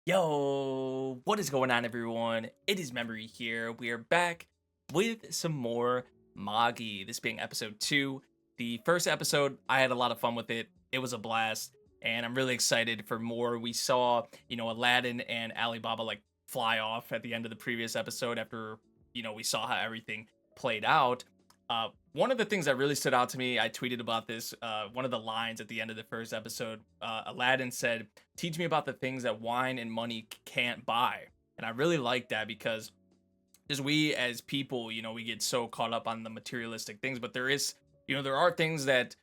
Yo, what is going on, everyone? It is Memory here. We are back with some more Magi, this being episode 2. The first episode, I had a lot of fun with it. It was a blast, and I'm really excited for more. We saw, Aladdin and Alibaba like fly off at the end of the previous episode after, we saw how everything played out. One of the things that really stood out to me, I tweeted about this. One of the lines at the end of the first episode, Aladdin said, "Teach me about the things that wine and money can't buy." And I really like that because as we as people, we get so caught up on the materialistic things, but there are things that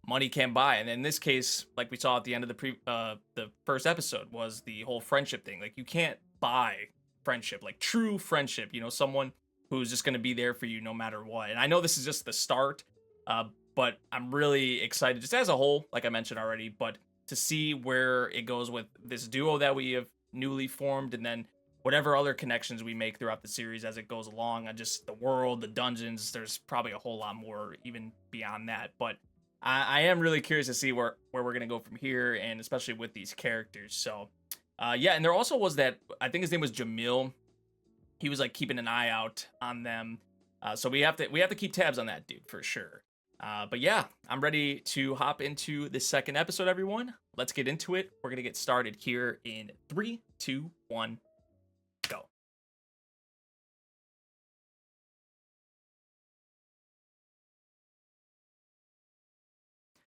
money can't buy. And in this case, like we saw at the end of the first episode, was the whole friendship thing. Like, you can't buy friendship, like true friendship. Someone who's just going to be there for you no matter what. And I know this is just the start, but I'm really excited just as a whole, like I mentioned already, but to see where it goes with this duo that we have newly formed, and then whatever other connections we make throughout the series as it goes along, on just the world, the dungeons. There's probably a whole lot more even beyond that, but I am really curious to see where we're gonna go from here, and especially with these characters. So yeah, and there also was that, I think his name was Jamil. He was like keeping an eye out on them. So we have to keep tabs on that dude for sure. But yeah, I'm ready to hop into the second episode, everyone. Let's get into it. We're gonna get started here in 3, 2, 1, go.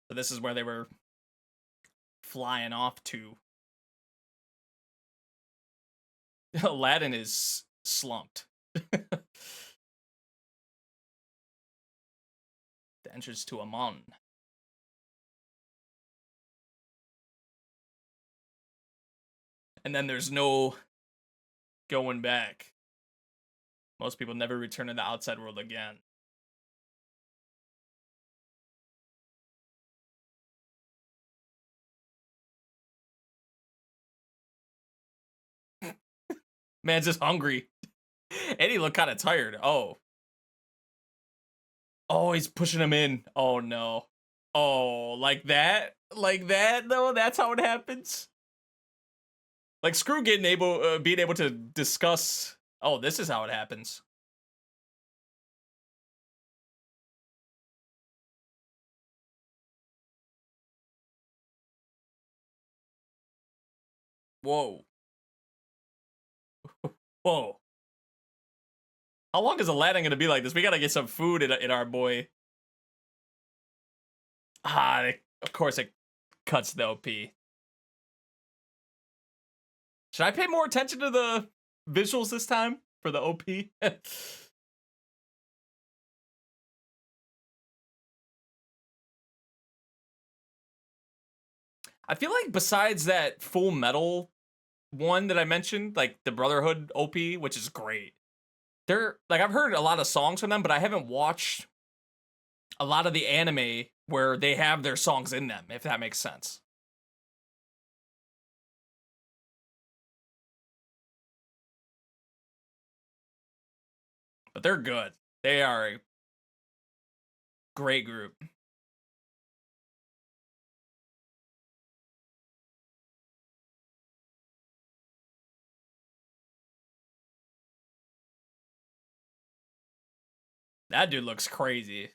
So this is where they were flying off to. Aladdin is slumped. The entrance to a mountain. And then there's no going back. Most people never return to the outside world again. Man's just hungry. And he looked kind of tired. Oh. Oh, he's pushing him in. Oh, no. Oh, like that? Like that, though? That's how it happens? Like, screw being able to discuss. Oh, this is how it happens. Whoa. Whoa. How long is Aladdin gonna be like this? We gotta get some food in our boy. Of course it cuts the OP. Should I pay more attention to the visuals this time for the OP? I feel like besides that Full Metal one that I mentioned, like the Brotherhood OP, which is great. They're like, I've heard a lot of songs from them, but I haven't watched a lot of the anime where they have their songs in them, if that makes sense. But they're good. They are a great group. That dude looks crazy.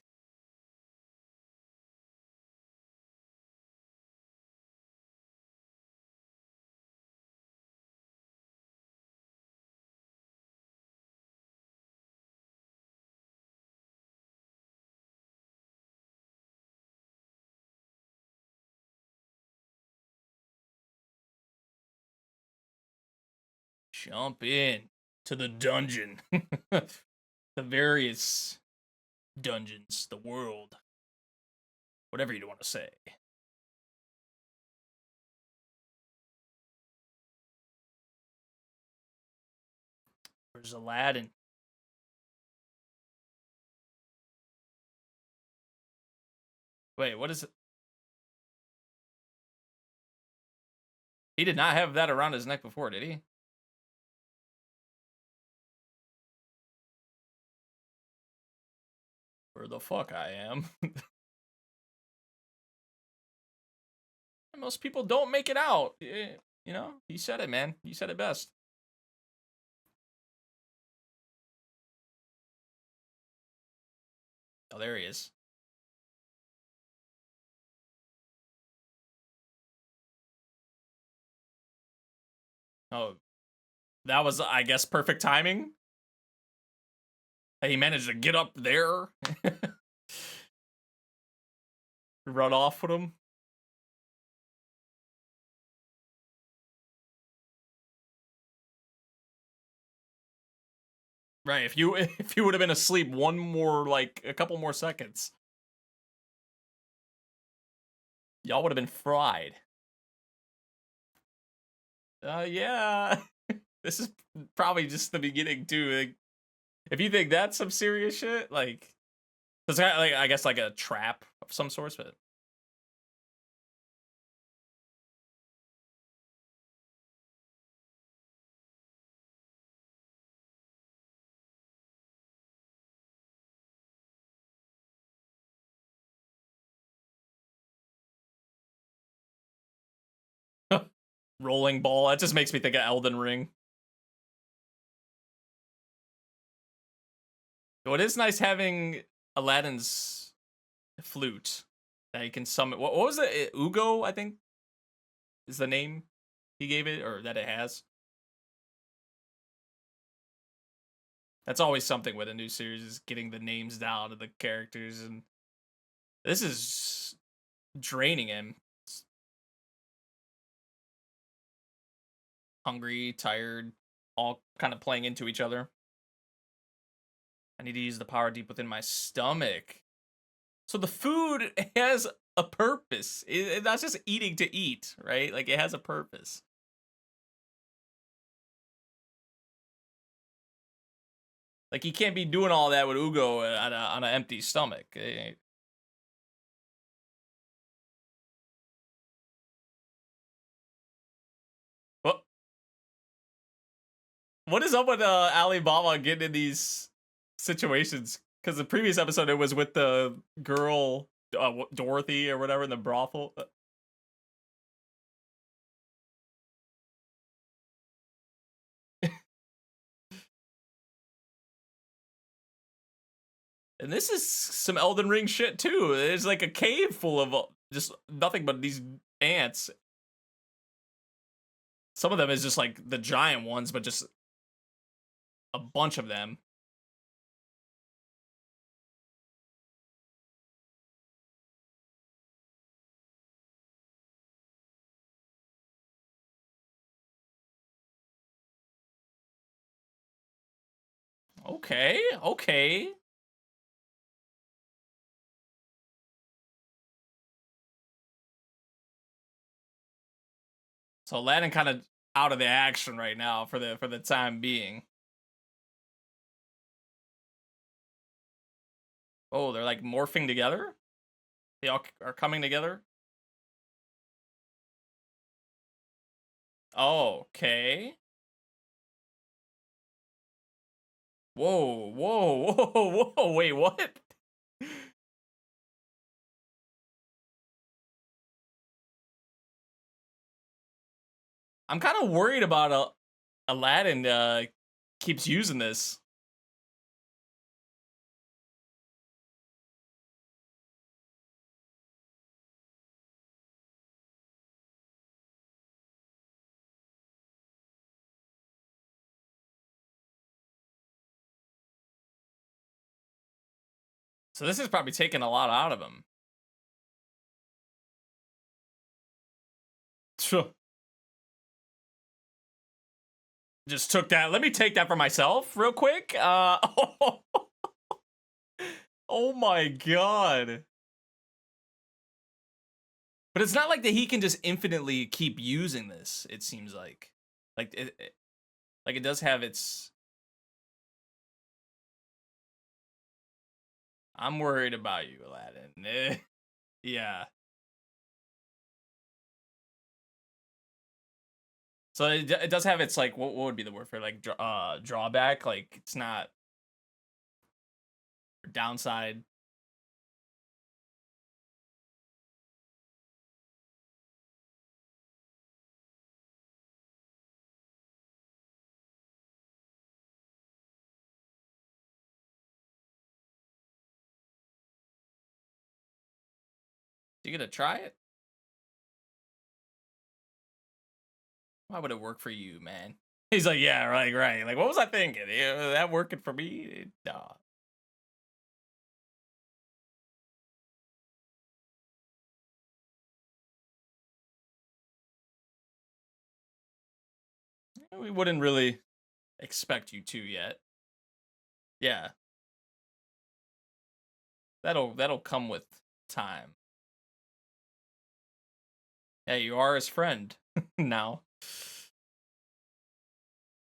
Jump in to the dungeon. The various dungeons, the world, whatever you want to say. Where's Aladdin? Wait, what is it? He did not have that around his neck before, did he? Where the fuck I am? Most people don't make it out. You know, you said it, man. You said it best. Oh, there he is. Oh, that was, I guess, perfect timing. He managed to get up there, run off with him. Right, if you would have been asleep one more, like, a couple more seconds, y'all would have been fried. Yeah. This is probably just the beginning, too. Like, if you think that's some serious shit, like, it's like, I guess, like a trap of some sort, but. Rolling ball. That just makes me think of Elden Ring. So it is nice having Aladdin's flute that you can summon. What was it? Ugo, I think, is the name he gave it, or that it has. That's always something with a new series, is getting the names down of the characters, and this is draining him. Hungry, tired, all kind of playing into each other. I need to use the power deep within my stomach. So the food has a purpose. It's not just eating to eat, right? Like, it has a purpose. Like, you can't be doing all that with Ugo on an empty stomach. What what is up with Alibaba getting in these situations? Because the previous episode, it was with the girl, Dorothy or whatever, in the brothel. And this is some Elden Ring shit too. There's like a cave full of just nothing but these ants. Some of them is just like the giant ones, but just a bunch of them. Okay, okay. So Aladdin kind of out of the action right now for the time being. Oh, they're like morphing together? They all are coming together? Oh, okay. Whoa, whoa, whoa, whoa, wait, what? I'm kind of worried about Aladdin keeps using this. So this is probably taking a lot out of him. Just took that. Let me take that for myself real quick. Oh my god. But it's not like that he can just infinitely keep using this, it seems like. Like like it does have its. I'm worried about you, Aladdin. Yeah. So it does have its, like, what would be the word for it? Like drawback, like it's not downside. You gonna try it? Why would it work for you, man? He's like, yeah, right. Like, what was I thinking? Yeah, that working for me? Nah. We wouldn't really expect you to yet. Yeah, that'll come with time. Yeah, you are his friend now.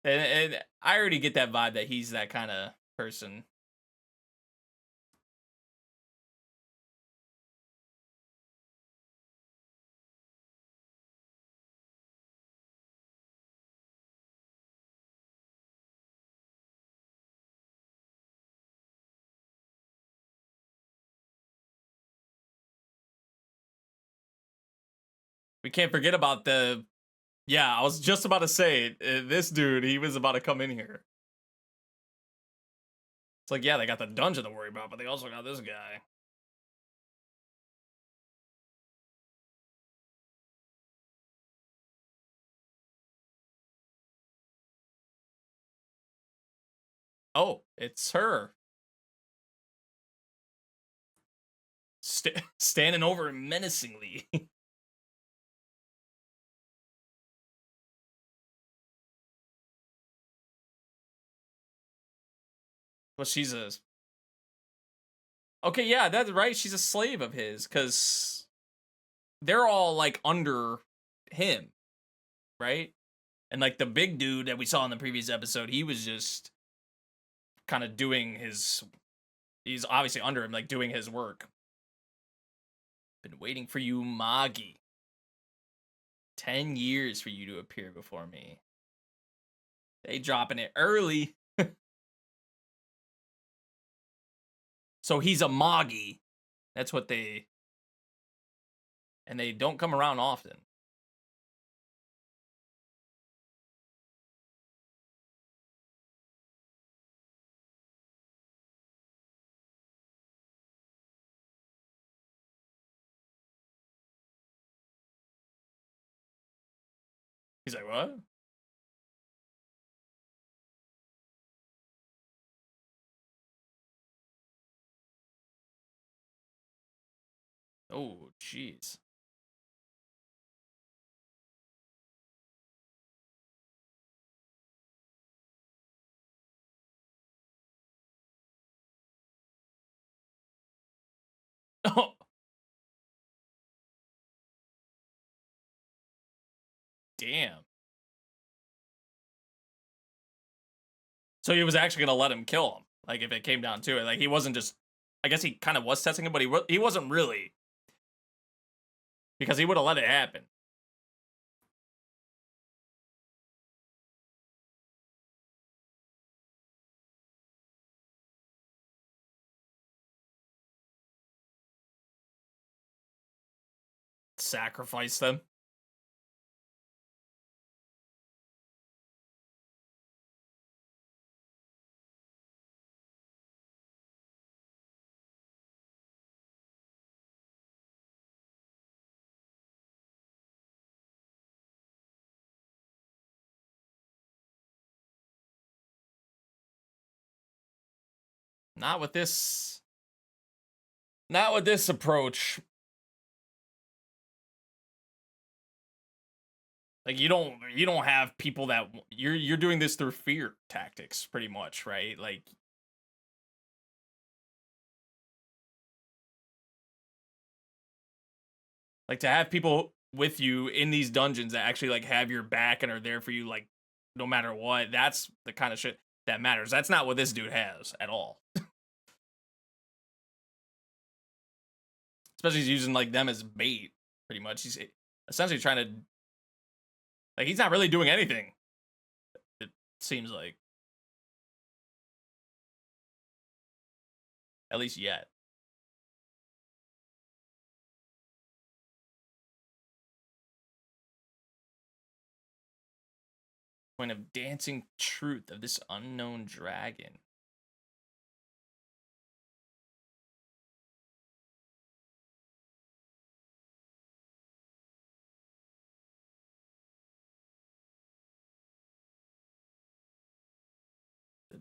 And I already get that vibe that he's that kind of person. We can't forget about the. Yeah, I was just about to say this dude. He was about to come in here. It's like, yeah, they got the dungeon to worry about, but they also got this guy. Oh, it's her. Standing over menacingly. Well, she's a. Okay, yeah, that's right. She's a slave of his because they're all like under him, right? And like the big dude that we saw in the previous episode, he was just kind of doing his. He's obviously under him, like doing his work. Been waiting for you, Magi. 10 years for you to appear before me. They dropping it early. So he's a Magi. That's what they. And they don't come around often. He's like, what? Oh, jeez. Oh, damn. So he was actually gonna let him kill him. Like if it came down to it, like he wasn't just. I guess he kind of was testing him, but he wasn't really because he would have let it happen. Sacrifice them. Not with this. Not with this approach. Like you don't have people that you're doing this through fear tactics, pretty much, right? Like to have people with you in these dungeons that actually like have your back and are there for you, like no matter what. That's the kind of shit that matters. That's not what this dude has at all. Especially he's using like them as bait, pretty much. He's essentially trying to like he's not really doing anything. It seems like, at least yet. Point of dancing truth of this unknown dragon.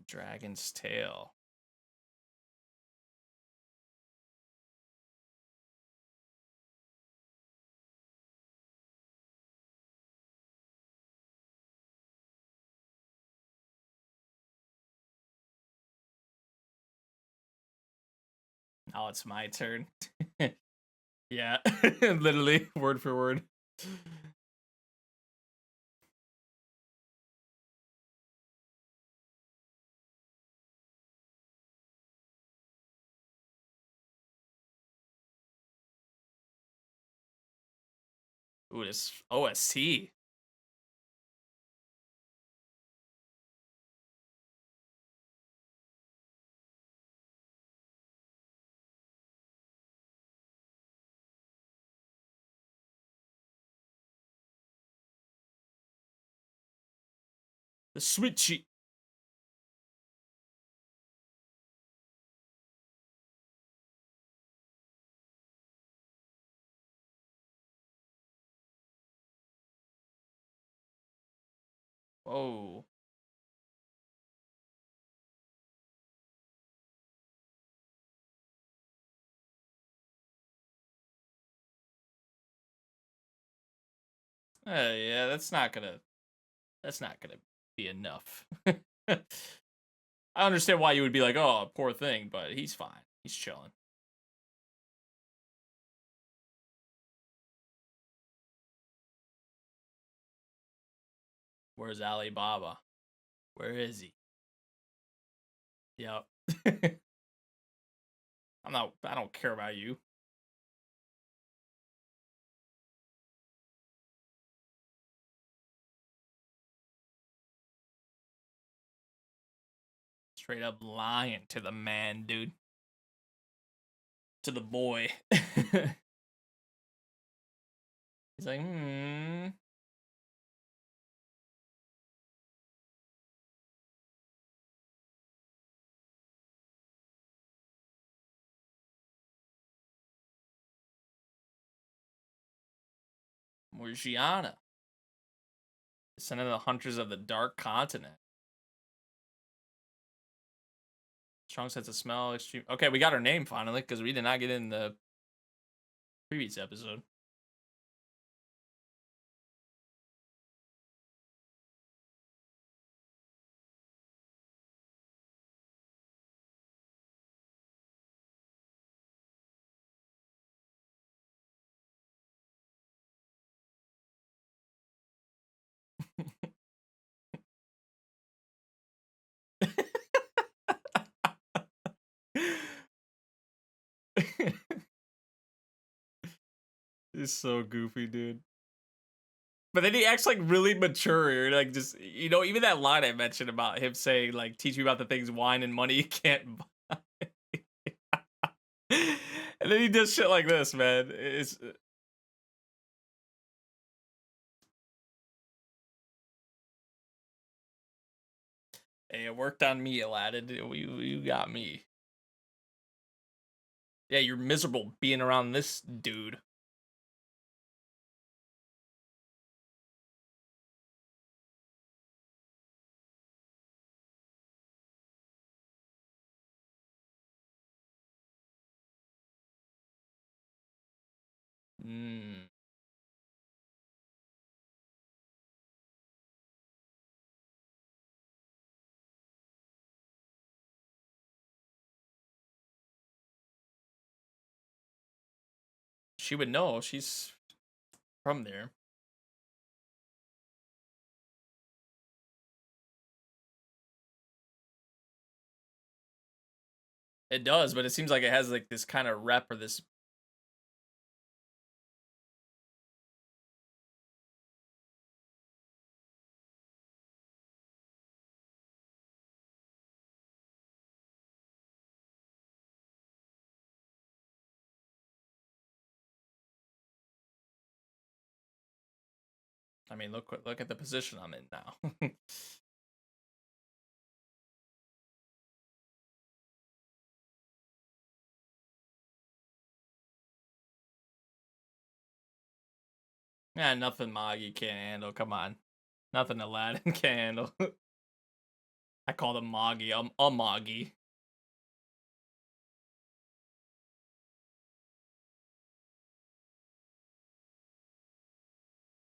Dragon's tail. Now it's my turn. Yeah, literally, word for word. Ooh, this OST. The switchy. Whoa. Yeah, that's not gonna be enough. I understand why you would be like, oh, poor thing, but he's fine. He's chilling. Where's Alibaba? Where is he? Yep. I don't care about you. Straight up lying to the man, dude. To the boy. He's like, Morgiana. Descendant of the Hunters of the Dark Continent. Strong sense of smell, extreme. Okay, we got her name finally, because we did not get in the previous episode. It's so goofy, dude. But then he acts like really mature, like just even that line I mentioned about him saying like, "Teach me about the things wine and money can't buy," and then he does shit like this, man. It's hey, it worked on me, Aladdin. You got me. Yeah, you're miserable being around this dude. Mm. She would know. She's from there. It does, but it seems like it has like this kind of rep or this. I mean, look at the position I'm in now. Yeah, nothing Magi can't handle. Come on, nothing Aladdin can handle. I call them Magi. I'm a Magi.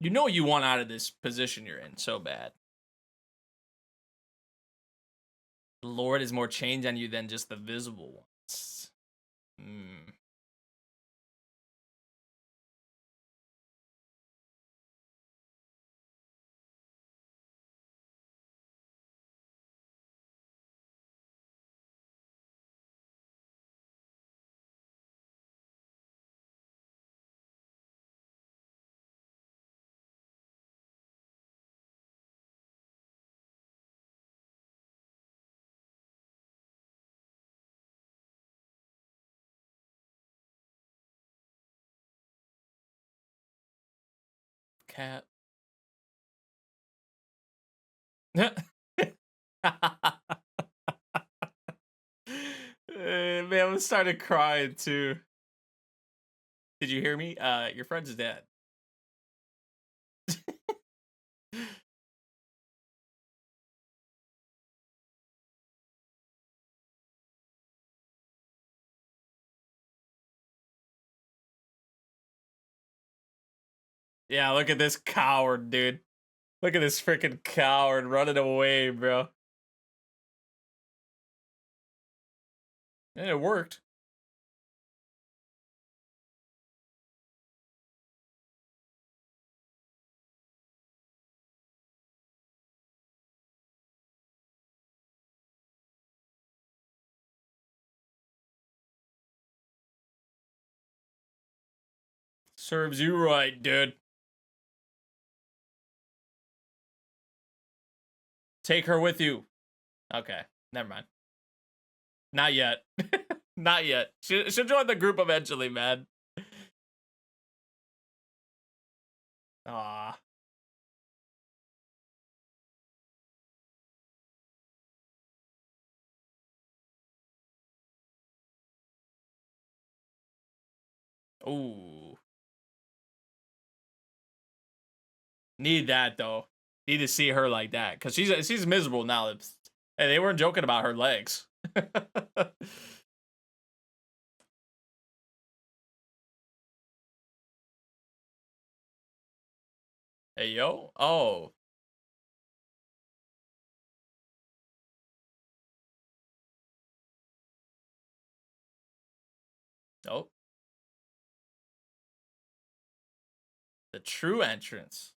You know you want out of this position you're in so bad. The Lord is more change on you than just the visible ones. Hmm. Cat. Man, I started crying too. Did you hear me? Your friend's dead. Yeah, look at this coward, dude. Look at this freaking coward running away, bro. And it worked. Serves you right, dude. Take her with you. Okay, never mind. Not yet. Not yet. She'll join the group eventually, man. Ah. Ooh. Need that though. Need to see her like that because she's miserable now. Hey, they weren't joking about her legs. Hey yo. Oh. Oh. The true entrance.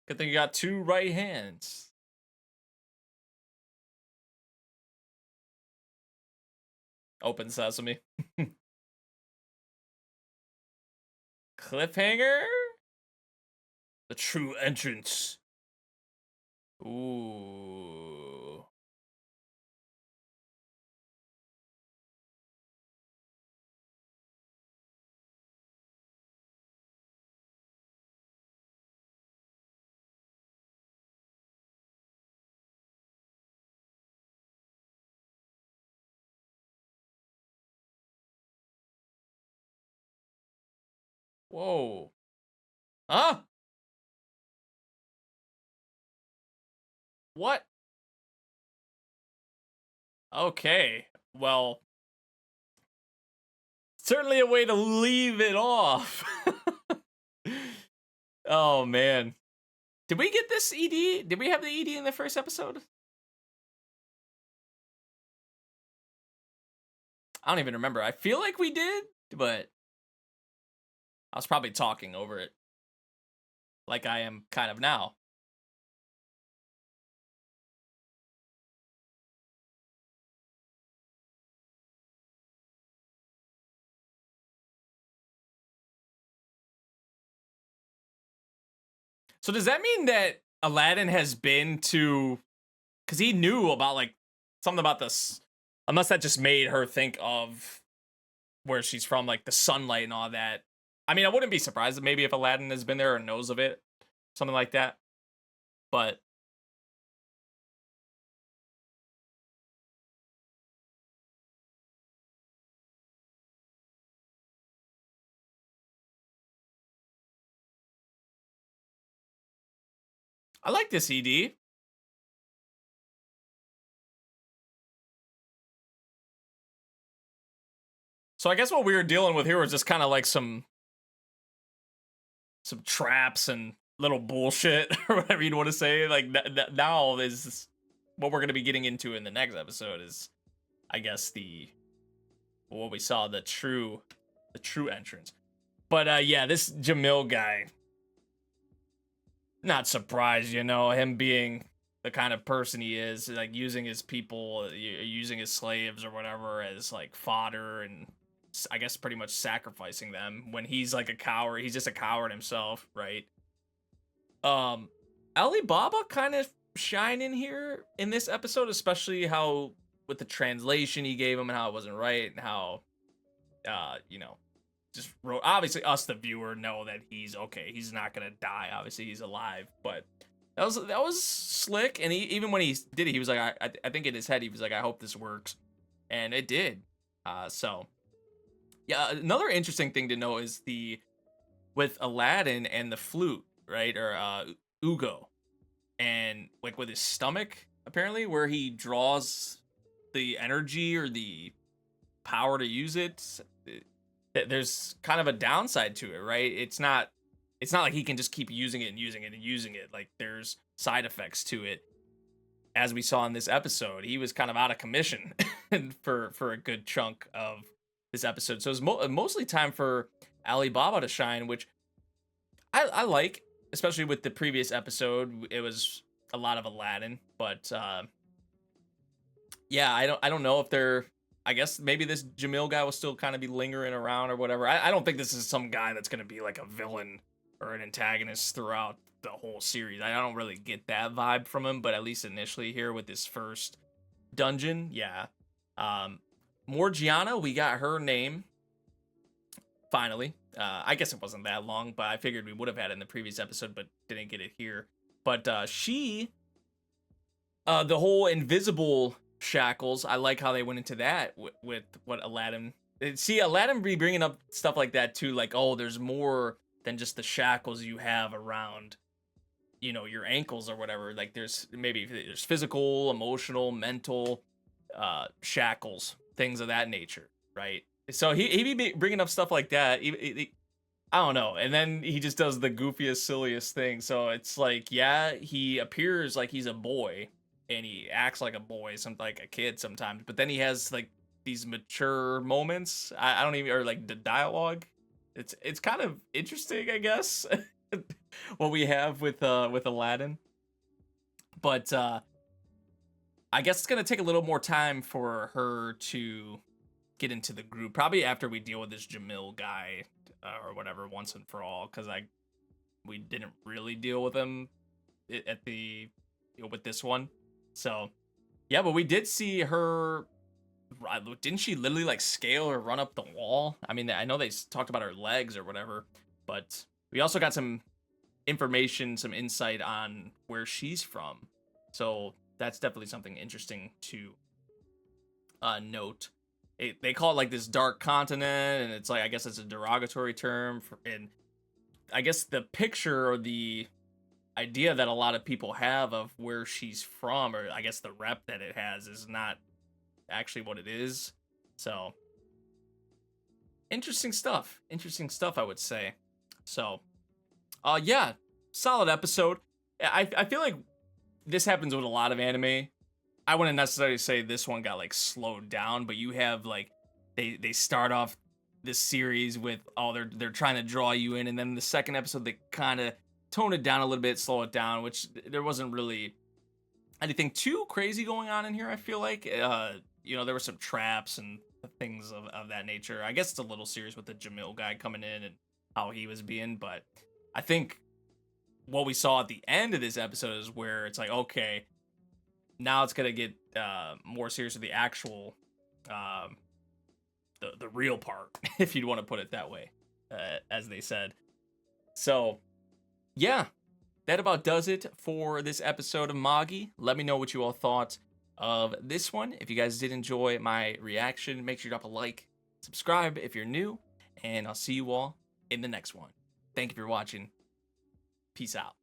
Good thing you got two right hands. Open sesame. Cliffhanger? The true entrance. Ooh. Whoa. Huh? What? Okay. Well, certainly a way to leave it off. Oh man. Did we get this ED? Did we have the ED in the first episode? I don't even remember. I feel like we did, but I was probably talking over it. Like I am kind of now. So does that mean that Aladdin has been to, because he knew about like something about this, unless that just made her think of where she's from, like the sunlight and all that. I mean, I wouldn't be surprised maybe if Aladdin has been there or knows of it, something like that. But I like this ED. So I guess what we were dealing with here was just kind of like some traps and little bullshit or whatever you'd want to say. Like now is what we're gonna be getting into in the next episode is, I guess, the what we saw, the true entrance. But yeah, this Jamil guy, not surprised, him being the kind of person he is, like using his people, using his slaves or whatever as like fodder, and I guess pretty much sacrificing them when he's like a coward. He's just a coward himself, right? Um, Alibaba kind of shine in here in this episode, especially how with the translation he gave him and how it wasn't right and how, you know, just wrote. Obviously, us the viewer know that he's okay. He's not gonna die. Obviously, he's alive, but that was slick. And even when he did it, he was like, I think in his head he was like, I hope this works, and it did. So yeah, another interesting thing to know is the with Aladdin and the flute, right? Or Ugo, and like with his stomach, apparently, where he draws the energy or the power to use it. There's kind of a downside to it, right? It's not like he can just keep using it and using it and using it. Like there's side effects to it. As we saw in this episode, he was kind of out of commission for a good chunk of this episode. So it's mostly time for Alibaba to shine, which I like, especially with the previous episode. It was a lot of Aladdin, but yeah, I don't know if they're. I guess maybe this Jamil guy will still kind of be lingering around or whatever. I don't think this is some guy that's going to be like a villain or an antagonist throughout the whole series. I don't really get that vibe from him, but at least initially here with this first dungeon, yeah. Morgiana, we got her name finally. I guess it wasn't that long, but I figured we would have had it in the previous episode, but didn't get it here. But she, the whole invisible shackles, I like how they went into that with what Aladdin. See, Aladdin be bringing up stuff like that too, like, oh, there's more than just the shackles you have around, your ankles or whatever. Like there's physical, emotional, mental shackles, things of that nature, right? So he be bringing up stuff like that. I don't know, and then he just does the goofiest, silliest thing. So it's like, yeah, he appears like he's a boy, and he acts like a boy, like a kid sometimes. But then he has like these mature moments. I don't even, or like the dialogue. It's kind of interesting, I guess, what we have with Aladdin. But I guess it's gonna take a little more time for her to get into the group. Probably after we deal with this Jamil guy or whatever once and for all, because we didn't really deal with him at the with this one. So yeah, but we did see her. Didn't she literally like scale or run up the wall? I mean, I know they talked about her legs or whatever, but we also got some information, some insight on where she's from. So that's definitely something interesting to note. They call it like this dark continent, and it's like, I guess it's a derogatory term and I guess the picture or the idea that a lot of people have of where she's from, or I guess the rep that it has, is not actually what it is. So interesting stuff, I would say. So yeah, solid episode. I feel like this happens with a lot of anime. I wouldn't necessarily say this one got like slowed down, but you have like they start off this series with, oh, they're trying to draw you in, and then the second episode they kind of tone it down a little bit, slow it down, which there wasn't really anything too crazy going on in here. I feel like there were some traps and things of that nature. I guess it's a little serious with the Jamil guy coming in and how he was being, but I think what we saw at the end of this episode is where it's like, okay, now it's gonna get more serious with the actual the real part, if you'd want to put it that way, as they said. So yeah, that about does it for this episode of Magi. Let me know what you all thought of this one. If you guys did enjoy my reaction, make sure you drop a like, subscribe if you're new, and I'll see you all in the next one. Thank you for watching. Peace out.